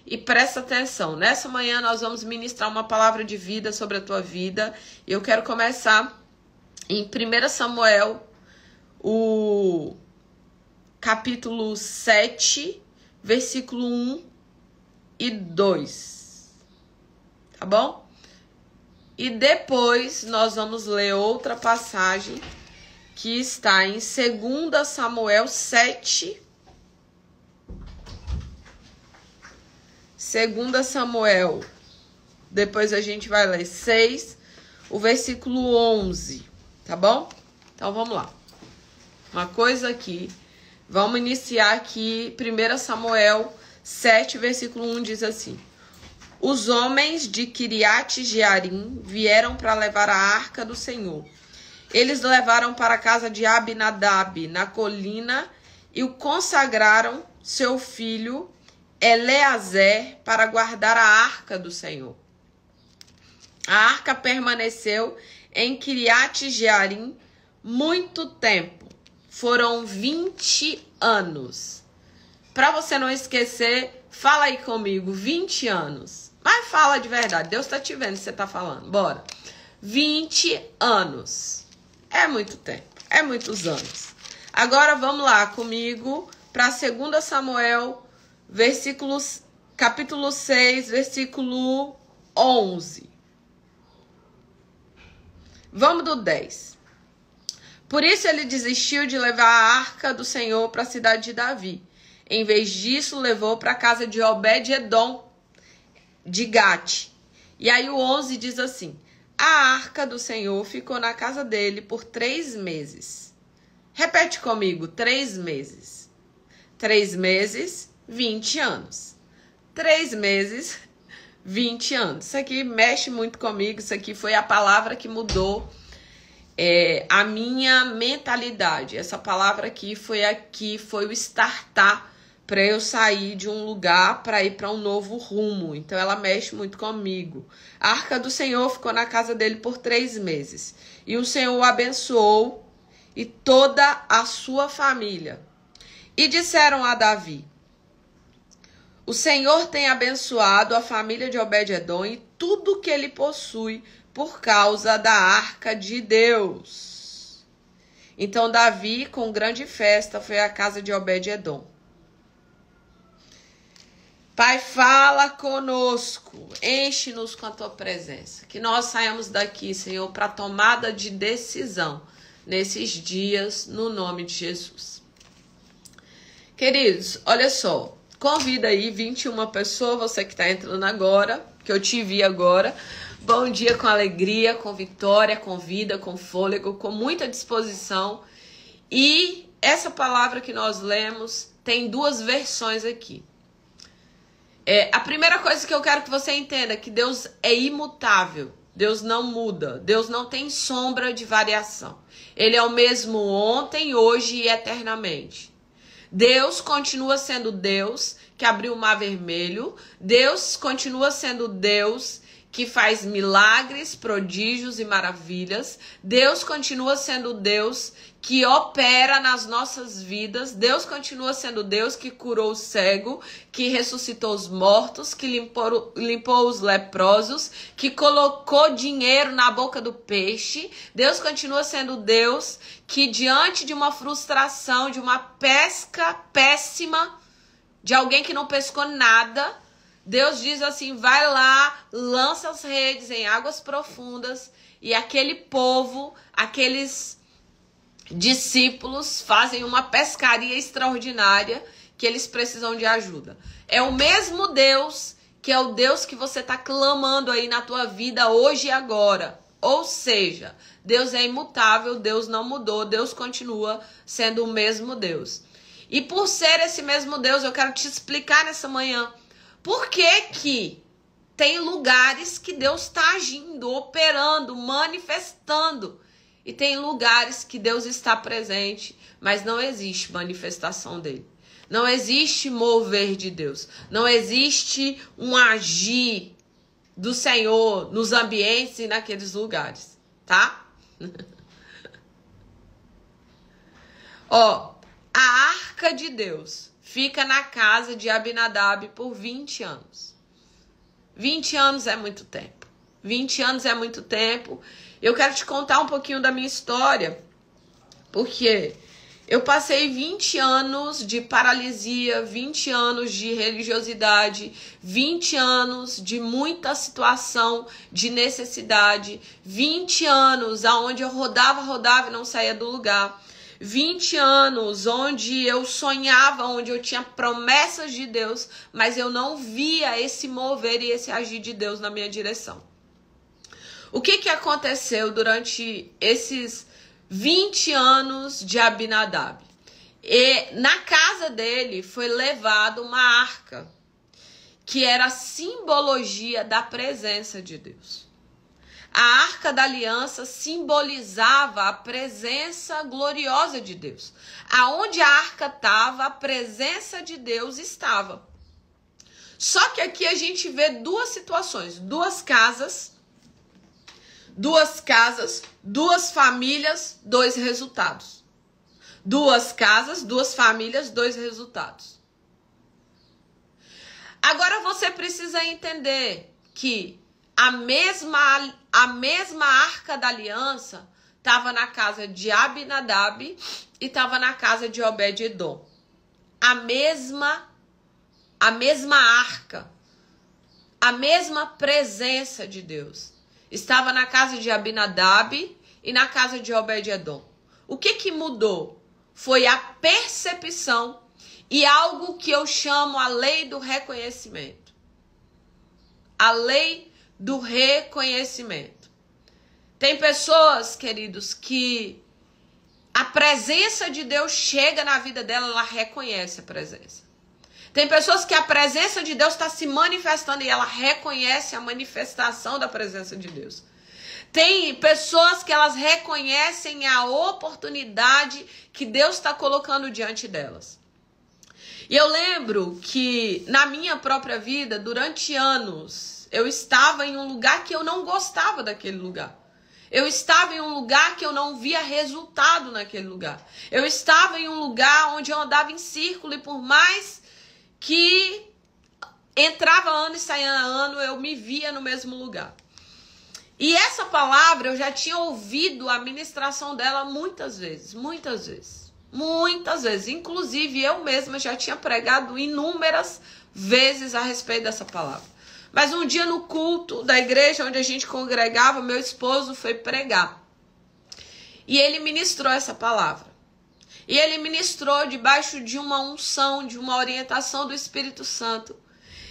e presta atenção. Nessa manhã nós vamos ministrar uma palavra de vida sobre a tua vida. E eu quero começar em 1 Samuel, o capítulo 7, versículo 1 e 2. Tá bom? E depois nós vamos ler outra passagem que está em 2 Samuel 7. 2 Samuel, depois a gente vai ler 6, o versículo 11, tá bom? Então vamos lá. Uma coisa aqui, vamos iniciar aqui, 1 Samuel 7, versículo 1 diz assim: Os homens de Kiriat Jearim vieram para levar a arca do Senhor. Eles levaram para a casa de Abinadab, na colina, e o consagraram seu filho Eleazer para guardar a arca do Senhor. A arca permaneceu em Kiriat Jearim muito tempo. Foram 20 anos. Para você não esquecer, fala aí comigo, 20 anos. Mas fala de verdade, Deus está te vendo se você está falando. Bora. 20 anos. É muito tempo, é muitos anos. Agora vamos lá comigo para 2 Samuel, capítulo 6, versículo 11. Vamos do 10. Por isso ele desistiu de levar a arca do Senhor para a cidade de Davi. Em vez disso, levou para a casa de Obed-edom, de Gate. E aí o 11 diz assim: a arca do Senhor ficou na casa dele por 3 meses. Repete comigo, 3 meses. 3 meses, 20 anos. 3 meses, 20 anos. Isso aqui mexe muito comigo. Isso aqui foi a palavra que mudou a minha mentalidade. Essa palavra aqui foi o startar para eu sair de um lugar para ir para um novo rumo. Então ela mexe muito comigo. A arca do Senhor ficou na casa dele por 3 meses. E o Senhor o abençoou e toda a sua família. E disseram a Davi: o Senhor tem abençoado a família de Obed-edom e tudo que ele possui por causa da arca de Deus. Então Davi, com grande festa, foi à casa de Obed-edom. Pai, fala conosco, enche-nos com a tua presença. Que nós saiamos daqui, Senhor, para tomada de decisão nesses dias, no nome de Jesus. Queridos, olha só, convida aí 21 pessoas, você que está entrando agora, que eu te vi agora. Bom dia com alegria, com vitória, com vida, com fôlego, com muita disposição. E essa palavra que nós lemos tem 2 versões aqui. A primeira coisa que eu quero que você entenda é que Deus é imutável. Deus não muda. Deus não tem sombra de variação. Ele é o mesmo ontem, hoje e eternamente. Deus continua sendo Deus que abriu o mar vermelho. Deus continua sendo Deus que faz milagres, prodígios e maravilhas. Deus continua sendo Deus que opera nas nossas vidas. Deus continua sendo Deus que curou o cego, que ressuscitou os mortos, que limpou os leprosos, que colocou dinheiro na boca do peixe. Deus continua sendo Deus que, diante de uma frustração, de uma pesca péssima, de alguém que não pescou nada, Deus diz assim: vai lá, lança as redes em águas profundas, e aquele povo, aqueles discípulos fazem uma pescaria extraordinária que eles precisam de ajuda. É o mesmo Deus que é o Deus que você está clamando aí na tua vida hoje e agora. Ou seja, Deus é imutável, Deus não mudou, Deus continua sendo o mesmo Deus. E por ser esse mesmo Deus, eu quero te explicar nessa manhã por que tem lugares que Deus está agindo, operando, manifestando. E tem lugares que Deus está presente, mas não existe manifestação dele. Não existe mover de Deus. Não existe um agir do Senhor nos ambientes e naqueles lugares, tá? Ó, a arca de Deus fica na casa de Abinadab por 20 anos. 20 anos é muito tempo. 20 anos é muito tempo. Eu quero te contar um pouquinho da minha história, porque eu passei 20 anos de paralisia, 20 anos de religiosidade, 20 anos de muita situação de necessidade, 20 anos onde eu rodava e não saía do lugar, 20 anos onde eu sonhava, onde eu tinha promessas de Deus, mas eu não via esse mover e esse agir de Deus na minha direção. O que aconteceu durante esses 20 anos de Abinadab? E na casa dele foi levada uma arca, que era a simbologia da presença de Deus. A arca da aliança simbolizava a presença gloriosa de Deus. Aonde a arca estava, a presença de Deus estava. Só que aqui a gente vê duas situações, duas casas, duas famílias, dois resultados. Duas casas, duas famílias, dois resultados. Agora você precisa entender que a mesma arca da aliança estava na casa de Abinadab e estava na casa de Obed-edom. A mesma arca, a mesma presença de Deus estava na casa de Abinadab e na casa de Obed-edom. O que mudou? Foi a percepção e algo que eu chamo a lei do reconhecimento. A lei do reconhecimento. Tem pessoas, queridos, que a presença de Deus chega na vida dela, ela reconhece a presença. Tem pessoas que a presença de Deus está se manifestando e ela reconhece a manifestação da presença de Deus. Tem pessoas que elas reconhecem a oportunidade que Deus está colocando diante delas. E eu lembro que na minha própria vida, durante anos, eu estava em um lugar que eu não gostava daquele lugar. Eu estava em um lugar que eu não via resultado naquele lugar. Eu estava em um lugar onde eu andava em círculo e por mais que entrava ano e saía ano, eu me via no mesmo lugar. E essa palavra, eu já tinha ouvido a ministração dela muitas vezes. Inclusive, eu mesma já tinha pregado inúmeras vezes a respeito dessa palavra. Mas um dia no culto da igreja onde a gente congregava, meu esposo foi pregar. E ele ministrou essa palavra. E ele ministrou debaixo de uma unção, de uma orientação do Espírito Santo.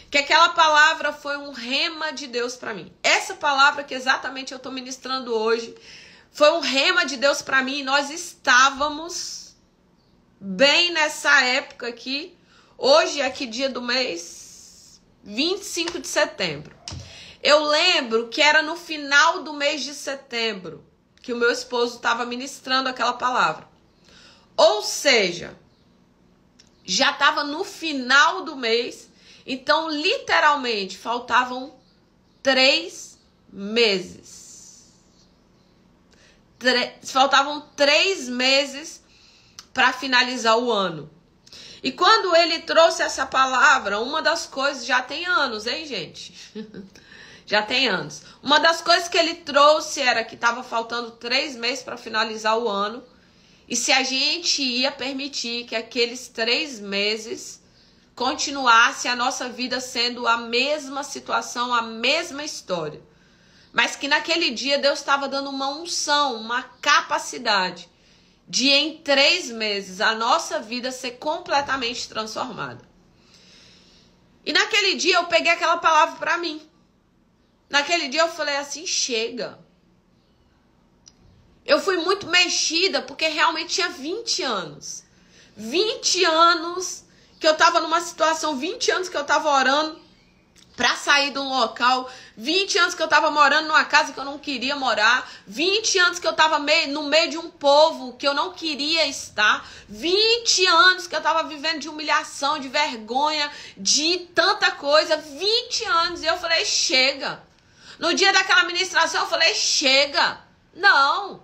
Que aquela palavra foi um rema de Deus para mim. Essa palavra que exatamente eu estou ministrando hoje foi um rema de Deus para mim. E nós estávamos bem nessa época aqui. Hoje é que dia do mês? 25 de setembro. Eu lembro que era no final do mês de setembro que o meu esposo estava ministrando aquela palavra. Ou seja, já estava no final do mês, então literalmente faltavam 3 meses. Faltavam 3 meses para finalizar o ano. E quando ele trouxe essa palavra, uma das coisas, já tem anos, hein, gente? Já tem anos. Uma das coisas que ele trouxe era que estava faltando 3 meses para finalizar o ano. E se a gente ia permitir que aqueles 3 meses continuasse a nossa vida sendo a mesma situação, a mesma história. Mas que naquele dia Deus estava dando uma unção, uma capacidade de em 3 meses a nossa vida ser completamente transformada. E naquele dia eu peguei aquela palavra para mim. Naquele dia eu falei assim, chega. Eu fui muito mexida porque realmente tinha 20 anos. 20 anos que eu estava numa situação, 20 anos que eu estava orando para sair de um local, 20 anos que eu estava morando numa casa que eu não queria morar, 20 anos que eu estava no meio de um povo que eu não queria estar, 20 anos que eu estava vivendo de humilhação, de vergonha, de tanta coisa, 20 anos. E eu falei, chega. No dia daquela ministração eu falei, chega. Não,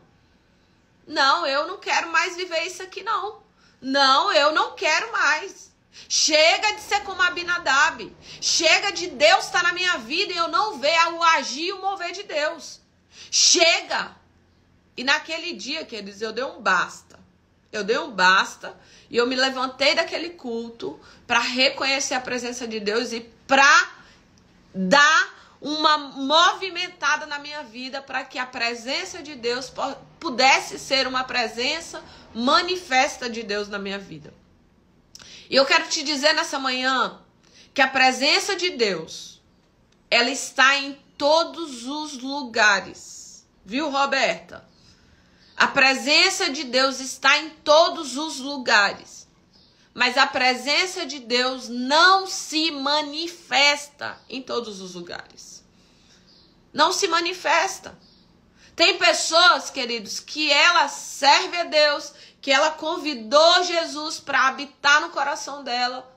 eu não quero mais viver isso aqui, não. Não, eu não quero mais. Chega de ser como Abinadab. Chega de Deus estar na minha vida e eu não ver o agir e o mover de Deus. Chega. E naquele dia, queridos, eu dei um basta. Eu dei um basta e eu me levantei daquele culto para reconhecer a presença de Deus e para dar uma movimentada na minha vida para que a presença de Deus pudesse ser uma presença manifesta de Deus na minha vida. E eu quero te dizer nessa manhã que a presença de Deus, ela está em todos os lugares. Viu, Roberta? A presença de Deus está em todos os lugares. Mas a presença de Deus não se manifesta em todos os lugares. Não se manifesta. Tem pessoas, queridos, que ela serve a Deus, que ela convidou Jesus para habitar no coração dela,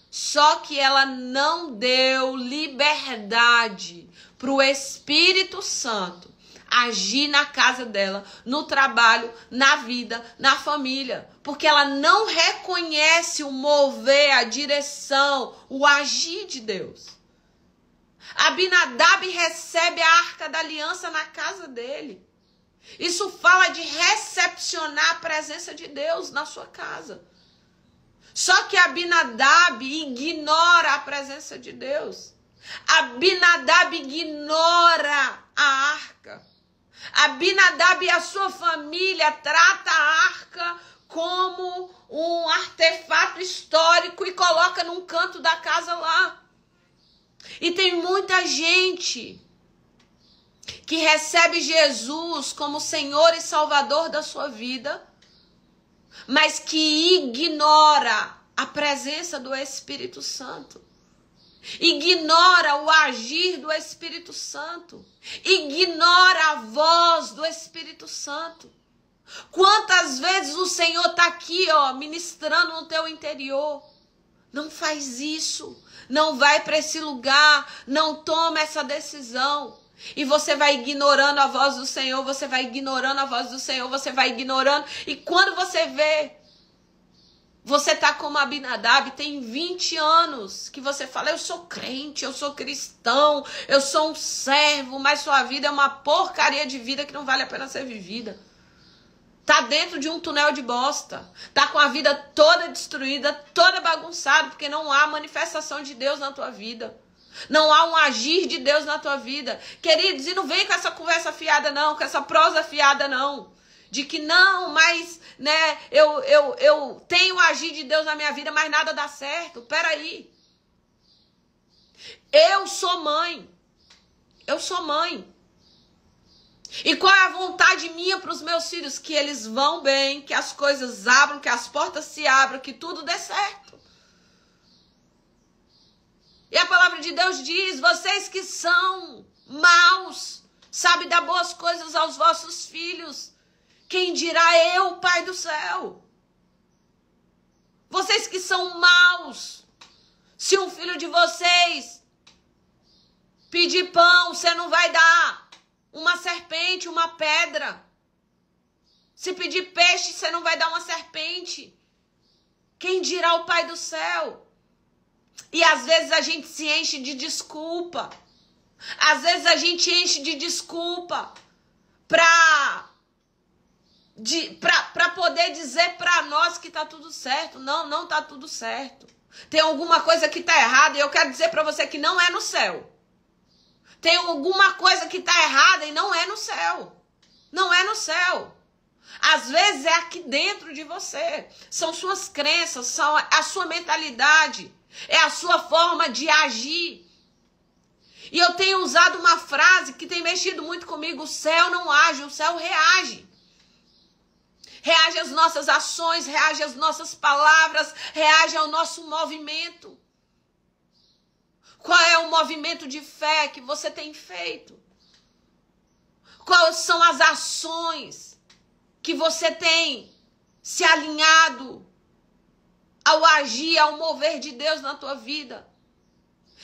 só que ela não deu liberdade para o Espírito Santo agir na casa dela, no trabalho, na vida, na família. Porque ela não reconhece o mover, a direção, o agir de Deus. Abinadab recebe a arca da aliança na casa dele. Isso fala de recepcionar a presença de Deus na sua casa. Só que Abinadab ignora a presença de Deus. Abinadab ignora a arca. Abinadab e a sua família trata a arca como um artefato histórico e coloca num canto da casa lá. E tem muita gente que recebe Jesus como Senhor e Salvador da sua vida, mas que ignora a presença do Espírito Santo. Ignora o agir do Espírito Santo. Ignora a voz do Espírito Santo. Quantas vezes o Senhor está aqui, ministrando no teu interior. Não faz isso. Não vai para esse lugar. Não toma essa decisão. E você vai ignorando a voz do Senhor. Você vai ignorando a voz do Senhor. Você vai ignorando. E quando você vê, você tá como Abinadab, tem 20 anos que você fala, eu sou crente, eu sou cristão, eu sou um servo, mas sua vida é uma porcaria de vida que não vale a pena ser vivida. Tá dentro de um túnel de bosta, tá com a vida toda destruída, toda bagunçada, porque não há manifestação de Deus na tua vida. Não há um agir de Deus na tua vida. Queridos, e não vem com essa conversa fiada não, com essa prosa fiada não. De que não, mas né, eu tenho o agir de Deus na minha vida, mas nada dá certo. Peraí. Eu sou mãe. Eu sou mãe. E qual é a vontade minha para os meus filhos? Que eles vão bem, que as coisas abram, que as portas se abram, que tudo dê certo. E a palavra de Deus diz, vocês que são maus, sabem dar boas coisas aos vossos filhos. Quem dirá eu, Pai do céu? Vocês que são maus, se um filho de vocês pedir pão, você não vai dar uma serpente, uma pedra. Se pedir peixe, você não vai dar uma serpente. Quem dirá o Pai do céu? E às vezes a gente se enche de desculpa. Às vezes a gente enche de desculpa para poder dizer para nós que tá tudo certo. Não, não tá tudo certo. Tem alguma coisa que tá errada e eu quero dizer para você que não é no céu. Tem alguma coisa que tá errada e não é no céu. Não é no céu. Às vezes é aqui dentro de você. São suas crenças, são a sua mentalidade, é a sua forma de agir. E eu tenho usado uma frase que tem mexido muito comigo. O céu não age, o céu reage. Reage às nossas ações, reage às nossas palavras, reage ao nosso movimento. Qual é o movimento de fé que você tem feito? Quais são as ações que você tem se alinhado ao agir, ao mover de Deus na tua vida?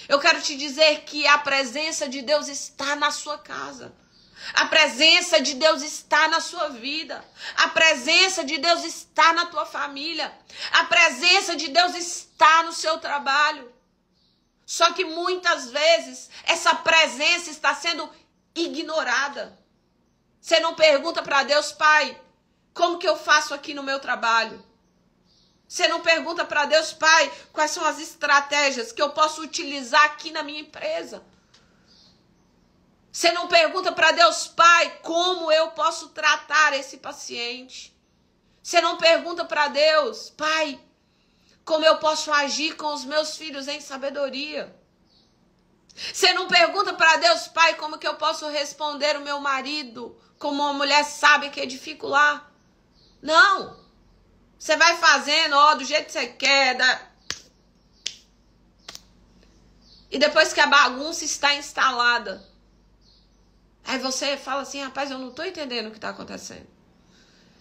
Eu quero te dizer que a presença de Deus está na sua casa. A presença de Deus está na sua vida. A presença de Deus está na tua família. A presença de Deus está no seu trabalho. Só que muitas vezes essa presença está sendo ignorada. Você não pergunta para Deus, Pai, como que eu faço aqui no meu trabalho? Você não pergunta para Deus, Pai, quais são as estratégias que eu posso utilizar aqui na minha empresa? Você não pergunta para Deus, Pai, como eu posso tratar esse paciente? Você não pergunta para Deus, Pai, como eu posso agir com os meus filhos em sabedoria? Você não pergunta para Deus, Pai, como que eu posso responder o meu marido como uma mulher sábia que edifica o lar? Não. Você vai fazendo, do jeito que você quer. E depois que a bagunça está instalada, aí você fala assim, rapaz, eu não estou entendendo o que está acontecendo.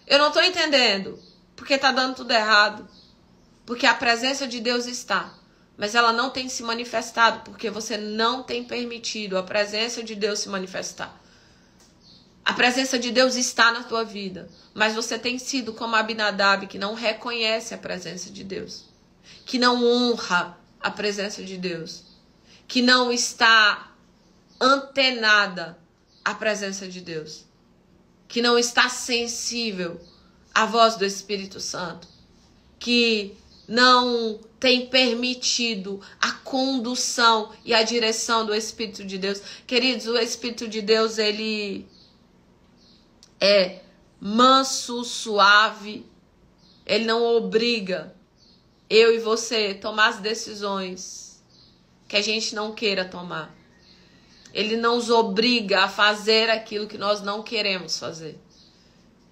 Eu não estou entendendo porque está dando tudo errado. Porque a presença de Deus está, mas ela não tem se manifestado, porque você não tem permitido a presença de Deus se manifestar. A presença de Deus está na tua vida, mas você tem sido como Abinadab, que não reconhece a presença de Deus, que não honra a presença de Deus, que não está antenada à presença de Deus, que não está sensível à voz do Espírito Santo, que não tem permitido a condução e a direção do Espírito de Deus. Queridos, o Espírito de Deus, ele é manso, suave, ele não obriga eu e você a tomar as decisões que a gente não queira tomar. Ele não nos obriga a fazer aquilo que nós não queremos fazer.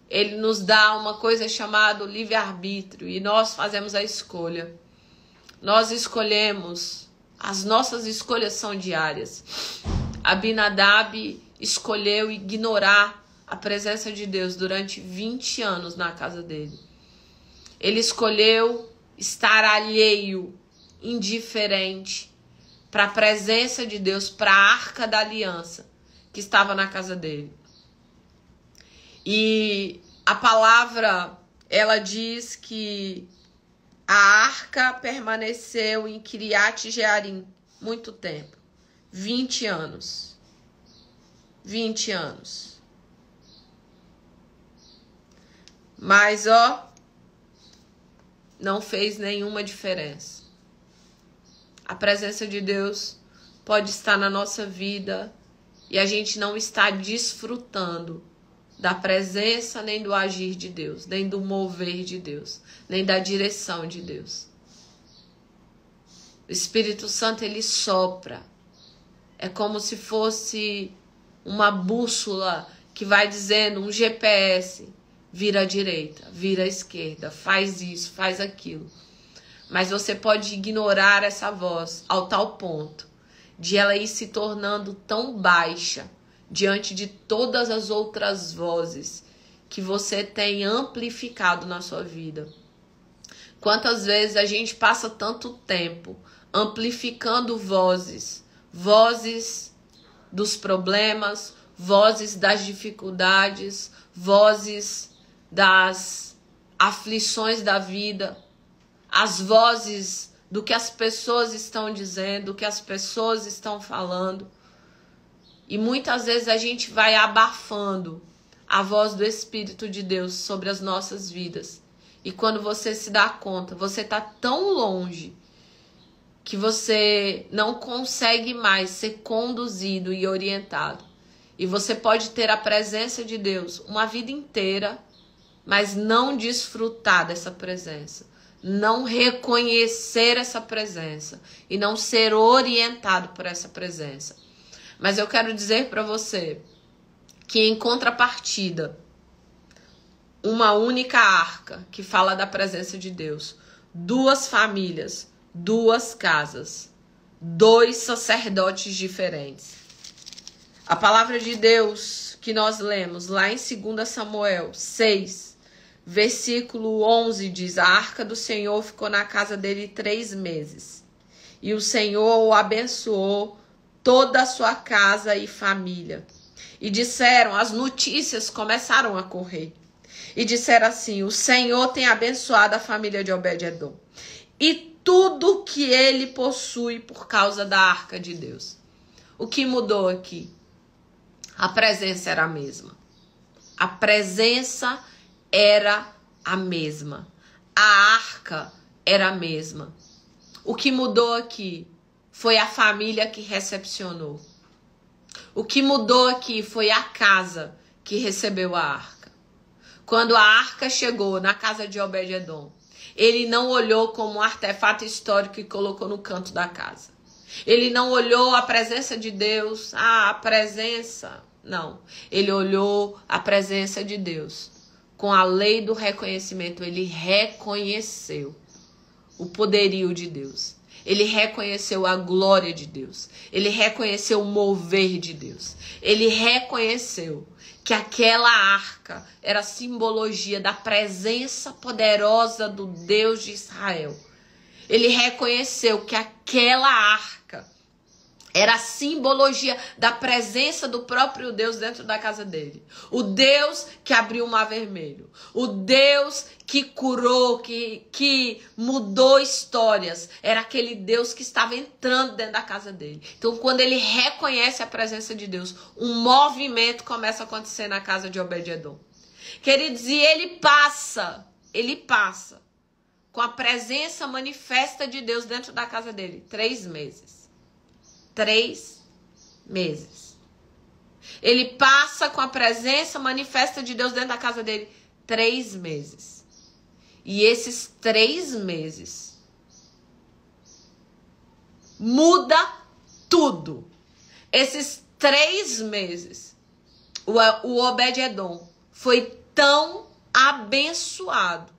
Ele nos dá uma coisa chamada livre-arbítrio e nós fazemos a escolha. Nós escolhemos, as nossas escolhas são diárias. Abinadab escolheu ignorar a presença de Deus durante 20 anos na casa dele. Ele escolheu estar alheio, indiferente para a presença de Deus, para a arca da aliança que estava na casa dele. E a palavra, ela diz que a arca permaneceu em Kiriat Jearim muito tempo. 20 anos. 20 anos. Mas, não fez nenhuma diferença. A presença de Deus pode estar na nossa vida e a gente não está desfrutando da presença nem do agir de Deus, nem do mover de Deus, nem da direção de Deus. O Espírito Santo, ele sopra. É como se fosse uma bússola que vai dizendo, um GPS, vira à direita, vira à esquerda, faz isso, faz aquilo. Mas você pode ignorar essa voz ao tal ponto de ela ir se tornando tão baixa diante de todas as outras vozes que você tem amplificado na sua vida. Quantas vezes a gente passa tanto tempo amplificando vozes dos problemas, vozes das dificuldades, vozes das aflições da vida, as vozes do que as pessoas estão dizendo, do que as pessoas estão falando. E muitas vezes a gente vai abafando a voz do Espírito de Deus sobre as nossas vidas. E quando você se dá conta, você está tão longe que você não consegue mais ser conduzido e orientado. E você pode ter a presença de Deus uma vida inteira, mas não desfrutar dessa presença. Não reconhecer essa presença e não ser orientado por essa presença. Mas eu quero dizer para você que, em contrapartida, uma única arca que fala da presença de Deus, 2 famílias, 2 casas, 2 sacerdotes diferentes. A palavra de Deus que nós lemos lá em 2 Samuel 6, versículo 11 diz: a arca do Senhor ficou na casa dele 3 meses. E o Senhor o abençoou, toda a sua casa e família. E disseram, as notícias começaram a correr. E disseram assim, o Senhor tem abençoado a família de Obed-edom. E tudo que ele possui por causa da arca de Deus. O que mudou aqui? A presença era a mesma. A presença era a mesma. A arca era a mesma. O que mudou aqui foi a família que recepcionou. O que mudou aqui foi a casa que recebeu a arca. Quando a arca chegou na casa de Obed-edom, ele não olhou como um artefato histórico e colocou no canto da casa. Ele não olhou a presença de Deus, a presença. Não, ele olhou a presença de Deus. Com a lei do reconhecimento, ele reconheceu o poderio de Deus. Ele reconheceu a glória de Deus. Ele reconheceu o mover de Deus. Ele reconheceu que aquela arca era simbologia da presença poderosa do Deus de Israel. Ele reconheceu que aquela arca era a simbologia da presença do próprio Deus dentro da casa dele. O Deus que abriu o mar vermelho. O Deus que curou, que mudou histórias. Era aquele Deus que estava entrando dentro da casa dele. Então, quando ele reconhece a presença de Deus, um movimento começa a acontecer na casa de Obed-edom. Queridos, e ele passa com a presença manifesta de Deus dentro da casa dele. 3 meses. 3 meses. Ele passa com a presença manifesta de Deus dentro da casa dele 3 meses. E esses 3 meses muda tudo. Esses 3 meses, o Obed-edom foi tão abençoado.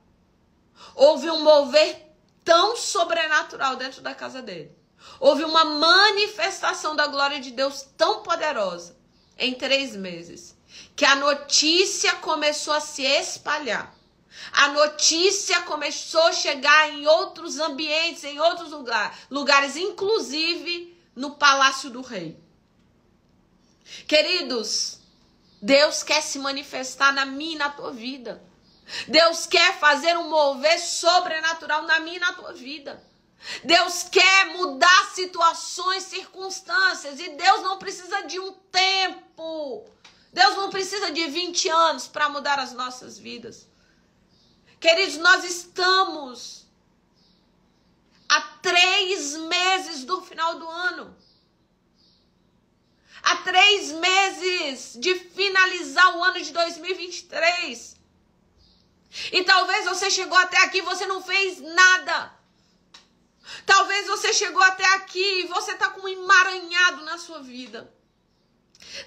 Houve um mover tão sobrenatural dentro da casa dele. Houve uma manifestação da glória de Deus tão poderosa em 3 meses, que a notícia começou a se espalhar. A notícia começou a chegar em outros ambientes, em outros lugares, inclusive no palácio do rei. Queridos, Deus quer se manifestar na minha e na tua vida. Deus quer fazer um mover sobrenatural na minha e na tua vida. Deus quer mudar situações, circunstâncias. E Deus não precisa de um tempo. Deus não precisa de 20 anos para mudar as nossas vidas. Queridos, nós estamos há 3 meses do final do ano. Há 3 meses de finalizar o ano de 2023. E talvez você chegou até aqui e você não fez nada. Talvez você chegou até aqui e você está com um emaranhado na sua vida.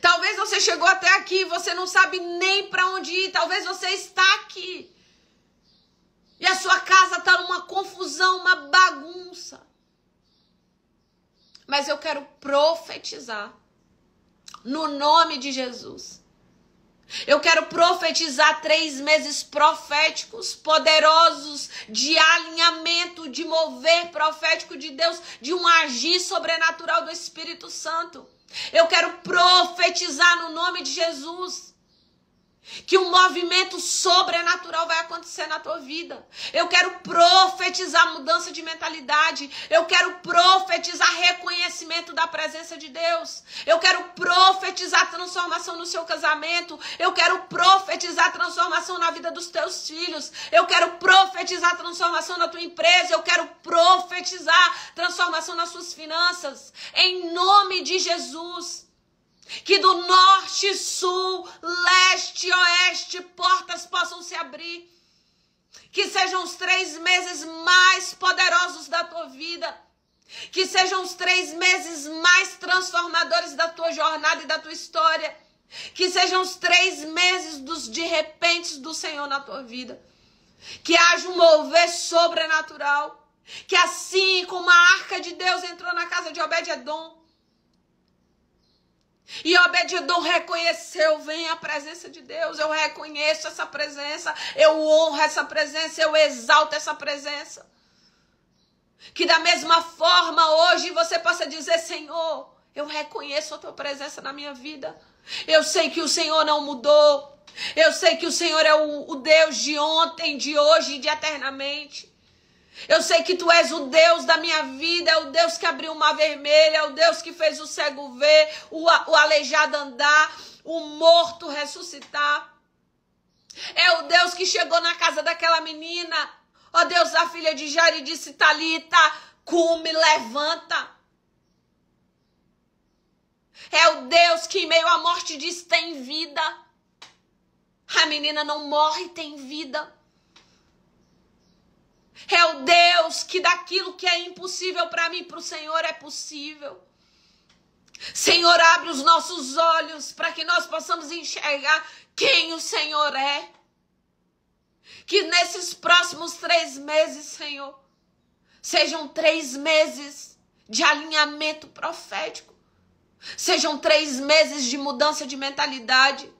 Talvez você chegou até aqui e você não sabe nem para onde ir. Talvez você está aqui e a sua casa está numa confusão, uma bagunça. Mas eu quero profetizar no nome de Jesus. Eu quero profetizar 3 meses proféticos, poderosos, de alinhamento, de mover profético de Deus, de um agir sobrenatural do Espírito Santo. Eu quero profetizar no nome de Jesus que um movimento sobrenatural vai acontecer na tua vida. Eu quero profetizar mudança de mentalidade. Eu quero profetizar reconhecimento da presença de Deus. Eu quero profetizar transformação no seu casamento. Eu quero profetizar transformação na vida dos teus filhos. Eu quero profetizar transformação na tua empresa. Eu quero profetizar transformação nas suas finanças. Em nome de Jesus. Que do norte, sul, leste, oeste, portas possam se abrir. Que sejam os 3 meses mais poderosos da tua vida. Que sejam os 3 meses mais transformadores da tua jornada e da tua história. Que sejam os 3 meses dos de repentes do Senhor na tua vida. Que haja um mover sobrenatural. Que assim como a arca de Deus entrou na casa de Obed-edom, e Obed-edom reconheceu, vem a presença de Deus, eu reconheço essa presença, eu honro essa presença, eu exalto essa presença. Que da mesma forma hoje você possa dizer, Senhor, Eu reconheço a tua presença na minha vida. Eu sei que o Senhor não mudou. Eu sei que o Senhor é o Deus de ontem, de hoje e de eternamente. Eu sei que tu és o Deus da minha vida, é o Deus que abriu o mar vermelho, é o Deus que fez o cego ver, o aleijado andar, o morto ressuscitar. É o Deus que chegou na casa daquela menina, ó Deus da filha de Jairo, e disse: Talita, cume, levanta. É o Deus que em meio à morte diz: tem vida. A menina não morre, tem vida. É o Deus que daquilo que é impossível para mim, para o Senhor é possível. Senhor, abre os nossos olhos para que nós possamos enxergar quem o Senhor é. Que nesses próximos 3 meses, Senhor, sejam 3 meses de alinhamento profético. Sejam 3 meses de mudança de mentalidade.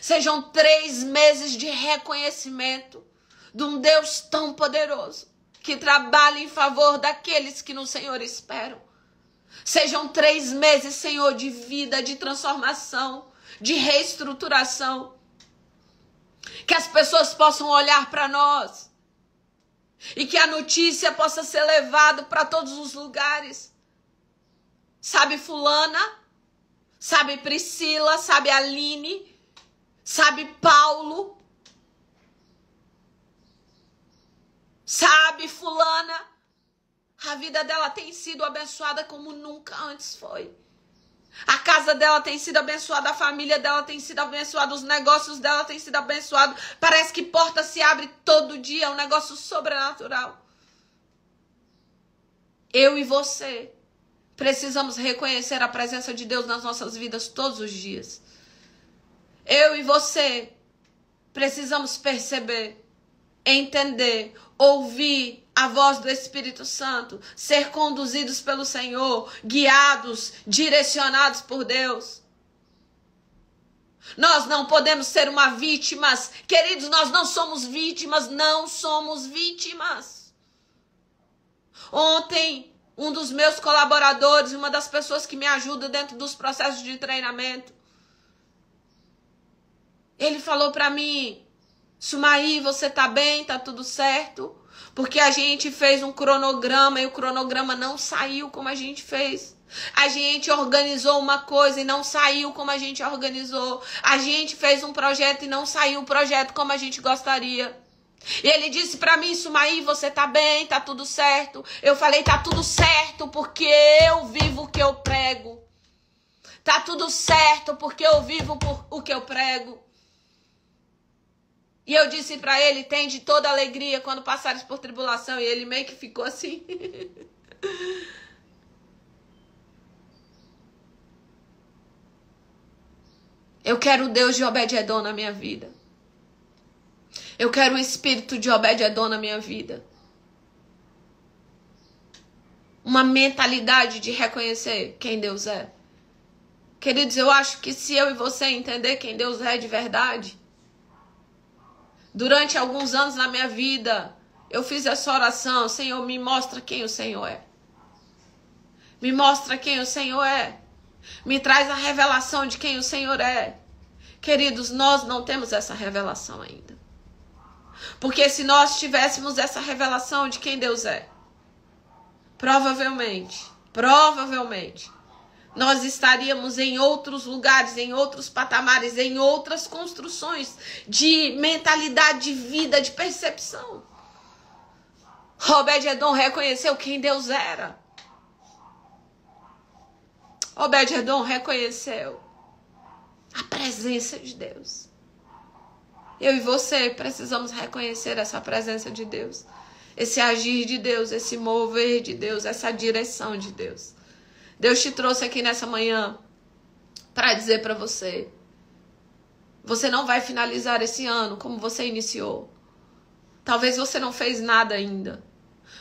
Sejam 3 meses de reconhecimento de um Deus tão poderoso que trabalha em favor daqueles que no Senhor esperam. Sejam 3 meses, Senhor, de vida, de transformação, de reestruturação. Que as pessoas possam olhar para nós e que a notícia possa ser levada para todos os lugares. Sabe fulana? Sabe Priscila? Sabe Aline? Sabe Paulo? Sabe fulana? A vida dela tem sido abençoada como nunca antes foi. A casa dela tem sido abençoada, a família dela tem sido abençoada, os negócios dela têm sido abençoados. Parece que porta se abre todo dia, é um negócio sobrenatural. Eu e você precisamos reconhecer a presença de Deus nas nossas vidas todos os dias. Eu e você precisamos perceber, entender, ouvir a voz do Espírito Santo, ser conduzidos pelo Senhor, guiados, direcionados por Deus. Nós não podemos ser uma vítima. Queridos, nós não somos vítimas, não somos vítimas. Ontem, um dos meus colaboradores, uma das pessoas que me ajuda dentro dos processos de treinamento, ele falou para mim: Sumaí, você tá bem? Tá tudo certo? Porque a gente fez um cronograma e o cronograma não saiu como a gente fez. A gente organizou uma coisa e não saiu como a gente organizou. A gente fez um projeto e não saiu o projeto como a gente gostaria. E ele disse pra mim: Sumaí, você tá bem? Tá tudo certo? Eu falei: tá tudo certo porque eu vivo o que eu prego. Tá tudo certo porque eu vivo o que eu prego. E eu disse pra ele: tem de toda alegria quando passares por tribulação. E ele meio que ficou assim. Eu quero o Deus de Obed-Edom na minha vida. Eu quero o espírito de Obed-Edom na minha vida. Uma mentalidade de reconhecer quem Deus é. Queridos, eu acho que se eu e você entender quem Deus é de verdade, durante alguns anos na minha vida, eu fiz essa oração: Senhor, me mostra quem o Senhor é. Me mostra quem o Senhor é. Me traz a revelação de quem o Senhor é. Queridos, nós não temos essa revelação ainda. Porque se nós tivéssemos essa revelação de quem Deus é, provavelmente, nós estaríamos em outros lugares, em outros patamares, em outras construções de mentalidade, de vida, de percepção. Obed-Edom reconheceu quem Deus era. Obed-Edom reconheceu a presença de Deus. Eu e você precisamos reconhecer essa presença de Deus, esse agir de Deus, esse mover de Deus, essa direção de Deus. Deus te trouxe aqui nessa manhã para dizer para você: você não vai finalizar esse ano como você iniciou. Talvez você não fez nada ainda,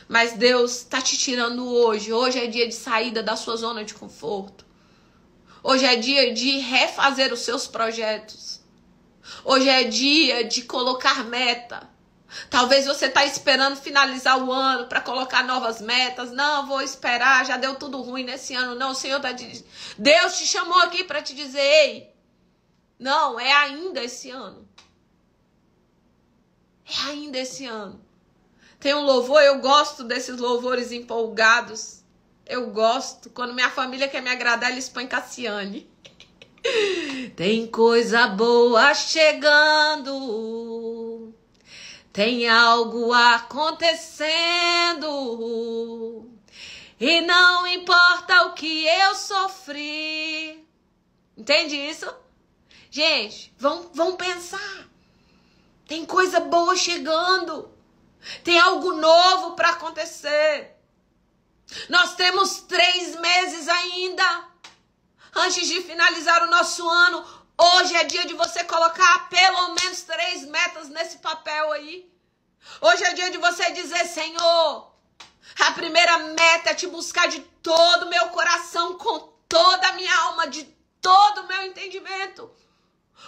mas Deus está te tirando hoje. Hoje é dia de saída da sua zona de conforto. Hoje é dia de refazer os seus projetos. Hoje é dia de colocar meta. Talvez você está esperando finalizar o ano para colocar novas metas. Não, vou esperar, já deu tudo ruim nesse ano. Não, o Senhor Deus te chamou aqui para te dizer, ei, não, é ainda esse ano. É ainda esse ano. Tem um louvor, eu gosto desses louvores empolgados. Eu gosto. Quando minha família quer me agradar, eles põem Cassiane. Tem coisa boa chegando. Tem algo acontecendo. E não importa o que eu sofri. Entende isso? Gente, vamos pensar. Tem coisa boa chegando. Tem algo novo para acontecer. Nós temos 3 meses ainda antes de finalizar o nosso ano. Hoje é dia de você colocar pelo menos 3 metas nesse papel aí. Hoje é dia de você dizer, Senhor, a primeira meta é te buscar de todo o meu coração, com toda a minha alma, de todo o meu entendimento.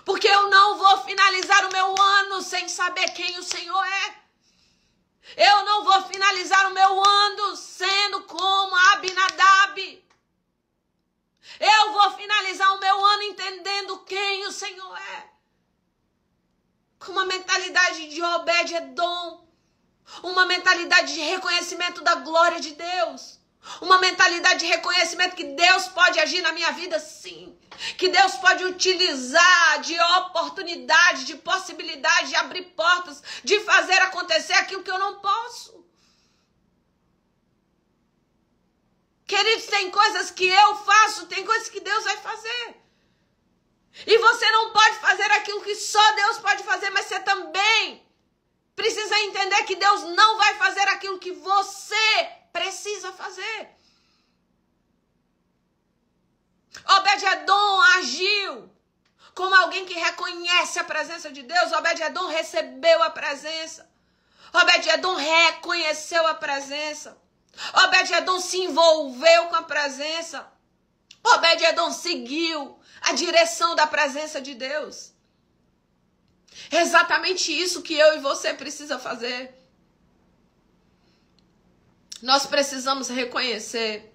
Porque eu não vou finalizar o meu ano sem saber quem o Senhor é. Eu não vou finalizar o meu ano sendo como Abinadab. Eu vou finalizar o meu ano entendendo quem o Senhor é. Com uma mentalidade de Obed-Edom. Uma mentalidade de reconhecimento da glória de Deus. Uma mentalidade de reconhecimento que Deus pode agir na minha vida, sim. Que Deus pode utilizar de oportunidade, de possibilidade, de abrir portas, de fazer acontecer aquilo que eu não posso. Queridos, tem coisas que eu faço, tem coisas que Deus vai fazer. E você não pode fazer aquilo que só Deus pode fazer, mas você também precisa entender que Deus não vai fazer aquilo que você precisa fazer. Obed-Edom agiu como alguém que reconhece a presença de Deus. Obed-Edom recebeu a presença. Obed-Edom reconheceu a presença. Obed-Edom se envolveu com a presença. Obed-Edom seguiu a direção da presença de Deus. É exatamente isso que eu e você precisa fazer. Nós precisamos reconhecer,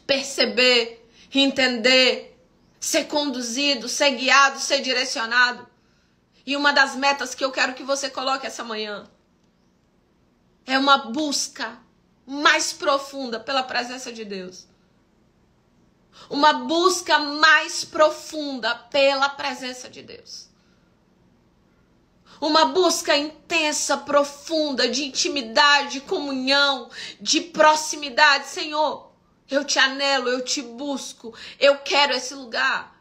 perceber, entender, ser conduzido, ser guiado, ser direcionado. E uma das metas que eu quero que você coloque essa manhã é uma busca mais profunda pela presença de Deus. Uma busca mais profunda pela presença de Deus. Uma busca intensa, profunda, de intimidade, de comunhão, de proximidade. Senhor, eu te anelo, eu te busco. Eu quero esse lugar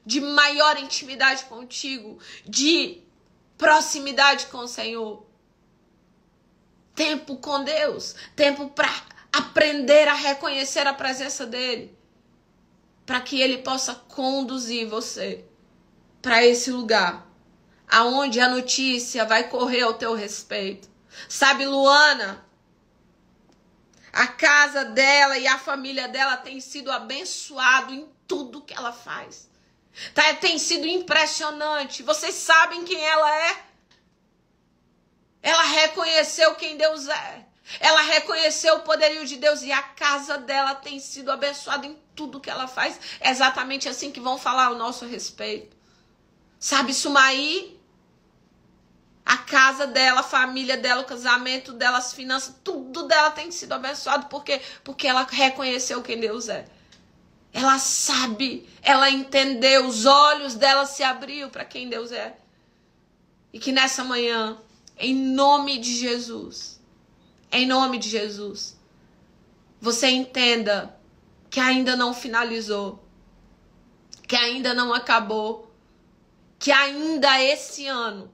de maior intimidade contigo, de proximidade com o Senhor. Tempo com Deus, tempo para aprender a reconhecer a presença dEle, para que Ele possa conduzir você para esse lugar, aonde a notícia vai correr ao teu respeito. Sabe, Luana, a casa dela e a família dela tem sido abençoado em tudo que ela faz. Tem sido impressionante. Vocês sabem quem ela é? Ela reconheceu quem Deus é. Ela reconheceu o poderio de Deus e a casa dela tem sido abençoada em tudo que ela faz. É exatamente assim que vão falar ao nosso respeito. Sabe, Sumaí? A casa dela, a família dela, o casamento dela, as finanças, tudo dela tem sido abençoado. Por quê? Porque ela reconheceu quem Deus é. Ela sabe, ela entendeu, os olhos dela se abriu para quem Deus é. E que nessa manhã, em nome de Jesus, você entenda que ainda não finalizou, que ainda não acabou, que ainda esse ano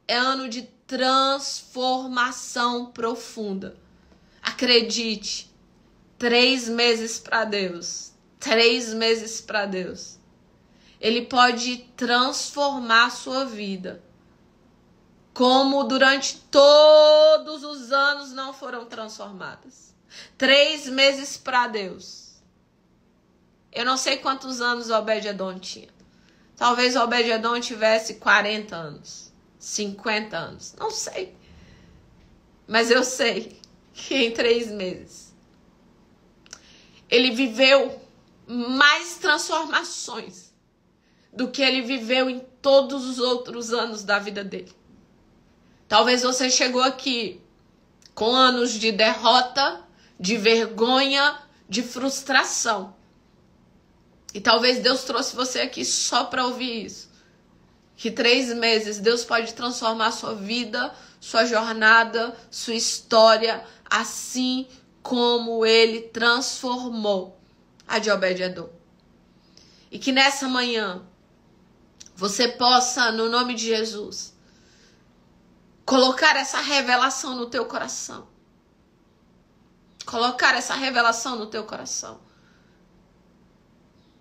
é ano de transformação profunda. Acredite, 3 meses para Deus. 3 meses para Deus. Ele pode transformar a sua vida. Como durante todos os anos não foram transformadas. 3 meses para Deus. Eu não sei quantos anos Obed-Edom tinha. Talvez Obed-Edom tivesse 40 anos. 50 anos? Não sei. Mas eu sei que em 3 meses ele viveu mais transformações do que ele viveu em todos os outros anos da vida dele. Talvez você chegou aqui com anos de derrota, de vergonha, de frustração. E talvez Deus trouxe você aqui só para ouvir isso. Que 3 meses Deus pode transformar a sua vida, sua jornada, sua história, assim como Ele transformou a de Obed-Edom. E que nessa manhã você possa, no nome de Jesus, colocar essa revelação no teu coração. Colocar essa revelação no teu coração.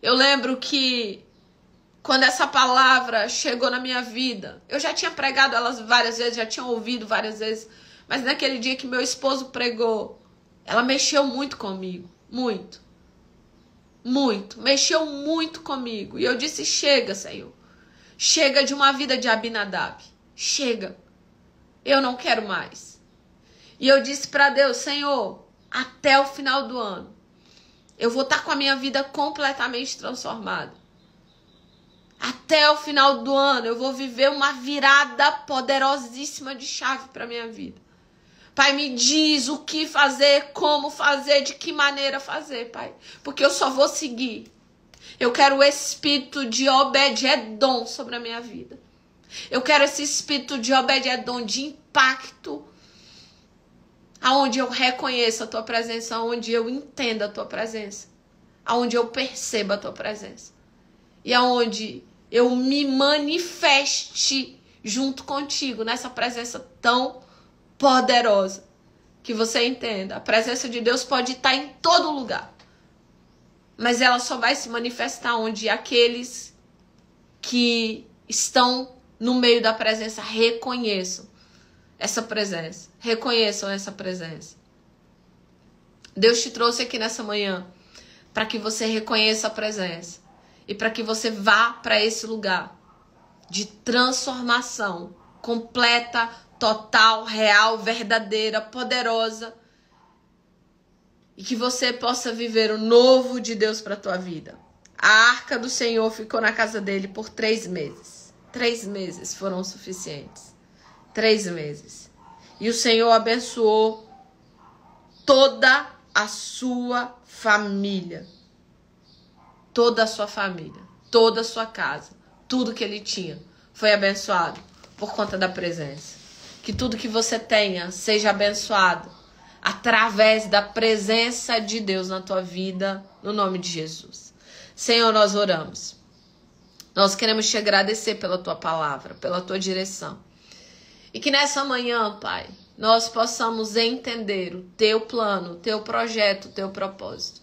Eu lembro que quando essa palavra chegou na minha vida, eu já tinha pregado elas várias vezes, já tinha ouvido várias vezes, mas naquele dia que meu esposo pregou, ela mexeu muito comigo, muito, mexeu muito comigo. E eu disse, chega, Senhor, chega de uma vida de Abinadab, chega, eu não quero mais. E eu disse para Deus, Senhor, até o final do ano, eu vou estar com a minha vida completamente transformada. Até o final do ano eu vou viver uma virada poderosíssima de chave para minha vida. Pai, me diz o que fazer, como fazer, de que maneira fazer, Pai. Porque eu só vou seguir. Eu quero o espírito de Obed-Edom sobre a minha vida. Eu quero esse espírito de Obed-Edom, de impacto, aonde eu reconheça a tua presença, aonde eu entenda a tua presença, aonde eu perceba a tua presença e aonde eu me manifeste junto contigo nessa presença tão poderosa. Que você entenda, a presença de Deus pode estar em todo lugar, mas ela só vai se manifestar onde aqueles que estão no meio da presença reconheçam essa presença. Reconheçam essa presença. Deus te trouxe aqui nessa manhã para que você reconheça a presença e para que você vá para esse lugar de transformação completa, total, real, verdadeira, poderosa, e que você possa viver o novo de Deus para a tua vida. A arca do Senhor ficou na casa dele por 3 meses. 3 meses foram suficientes. 3 meses. E o Senhor abençoou toda a sua família. Toda a sua família. Toda a sua casa. Tudo que ele tinha foi abençoado por conta da presença. Que tudo que você tenha seja abençoado através da presença de Deus na tua vida, no nome de Jesus. Senhor, nós oramos. Nós queremos te agradecer pela tua palavra, pela tua direção. E que nessa manhã, Pai, nós possamos entender o teu plano, o teu projeto, o teu propósito.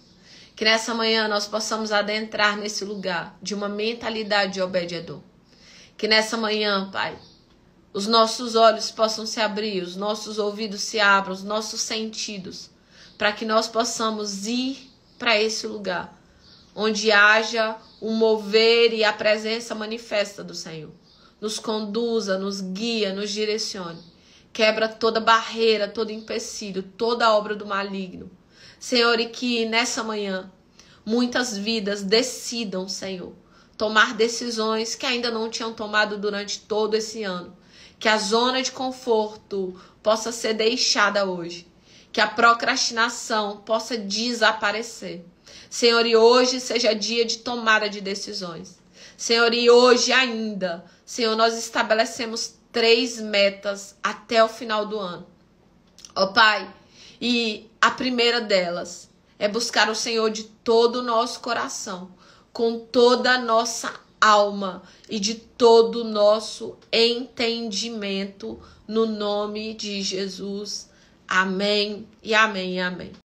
Que nessa manhã nós possamos adentrar nesse lugar de uma mentalidade de Obed-Edom. Que nessa manhã, Pai, os nossos olhos possam se abrir, os nossos ouvidos se abram, os nossos sentidos, para que nós possamos ir para esse lugar, onde haja o mover e a presença manifesta do Senhor. Nos conduza, nos guia, nos direcione. Quebra toda barreira, todo empecilho, toda obra do maligno. Senhor, e que nessa manhã muitas vidas decidam, Senhor, tomar decisões que ainda não tinham tomado durante todo esse ano. Que a zona de conforto possa ser deixada hoje. Que a procrastinação possa desaparecer. Senhor, e hoje seja dia de tomada de decisões. Senhor, e hoje ainda, Senhor, nós estabelecemos 3 metas até o final do ano. Ó Pai, e a primeira delas é buscar o Senhor de todo o nosso coração, com toda a nossa alma e de todo o nosso entendimento, no nome de Jesus. Amém e amém e amém.